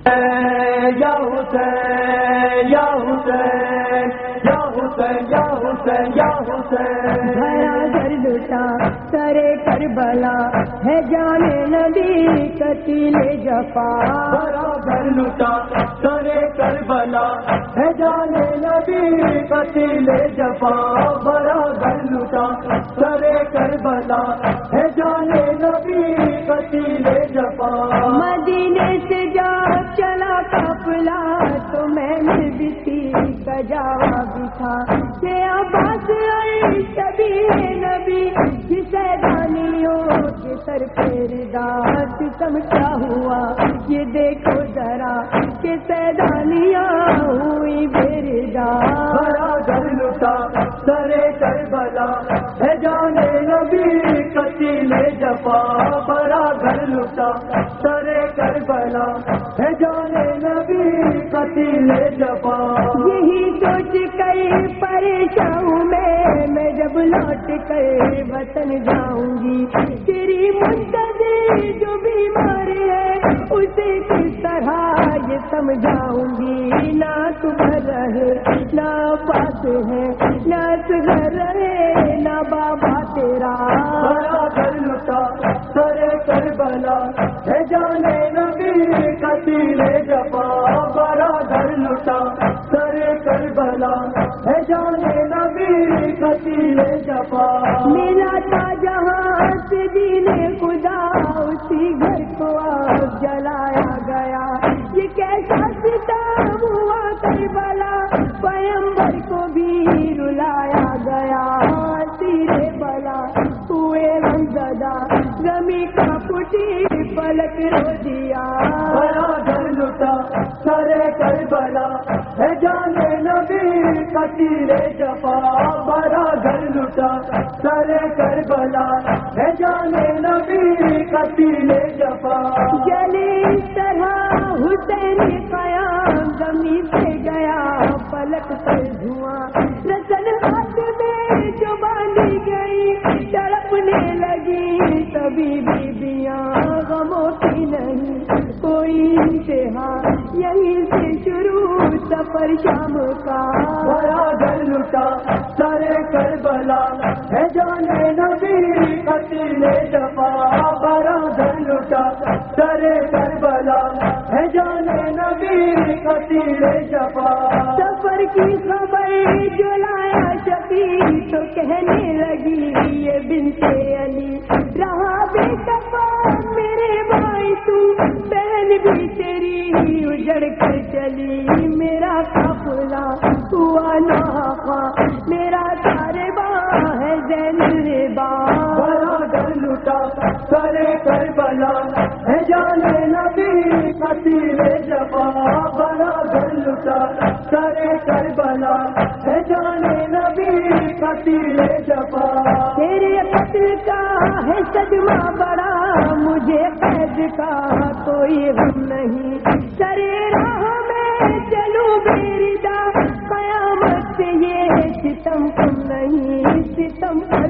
یا حسین یا حسین یا حسین یا حسین یا حسین، بھرا گھر لٹا سرے کربلا ہے جان نبی قتیل جفا، بھرا گھر لٹا سرے کربلا ہے جان نبی قتیل جفا، بھرا گھر لٹا سرے کربلا ہے جان نبی قتیل جفا، مدینے سے جا چلا قافلہ تو میں نے بھی تھی کا جواب تھا کہ عباس آئی شبیہ نبی کی سیدانیوں کے سر پہ ردا، ستم کیا ہوا یہ دیکھو ذرا کہ سیدانیاں ہوئی بے ردا، بھرا گھر لٹا سرے کربلا ہے جان نبی قتیل جفا، بھرا گھر لٹا سرے کربلا ہے جان نبی قتیل جفا، یہی سوچ کر پریشان ہوں میں جب لوٹ کر وطن جاؤں گی، تیری منتظر جو بیمار ہے اسے کس طرح یہ سمجھاؤں گی، نہ صبح رہے نہ پاس ہے نہ صبح رہے نہ بابا تیرا، بھرا گھر لٹا سرے کربلا ہے جان نبی قتیل جفا، بھرا گھر لٹا سرے کربلا ہے جان نبی قتیل جفا، میرا تھا جہاں سے دین خدا اسی گھر کو اب جلایا گیا، یہ کیسا ستم ہوا کربلا پیغمبر کو بھی رلایا گیا، سیرے بلا ہوئے غمزدہ زمین کا پھٹی پلک رو دیا، بھرا گھر لٹا سرے کربلا ہے جان نبی قتیل جفا، بھرا گھر لٹا سرے کربلا ہے جان نبی قتیل جفا، جلے اس طرح حسین قیام زمین سے گیا پلک پر دھواں، رسن ہاتھ میں جو باندھی گئی تڑپنے لگی سبھی بیبیاں، غموں کی نہیں کوئی انتہا یہیں سے شروع سفر شام کا، بھرا گھر لٹا سرے کربلا ہے جان نبی قتیل جفا، بھرا گھر لٹا سرے کربلا ہے جان نبی قتیل جفا، سفر کی خبر جو لایا شفیع تو کہنے لگی یہ بنت علی رہا بے صفا میرے بھائی تو بہن بھی تیری اجڑ کر چلی، میرا قافلہ ہوا ناقا میرا ساربا ہے زین الربا، بھرا گھر لٹا سرے کربلا ہے جان نبی قتیل جفا، بھرا گھر لٹا سرے کربلا ہے جان نبی قتیل جفا، تیرے قتل کا ہے صدمہ بڑا مجھے قید کا کوئی غم نہیں، سرے راہ میں چلوں بے ردا قیامت سے یہ ستم کم نہیں، ستم پر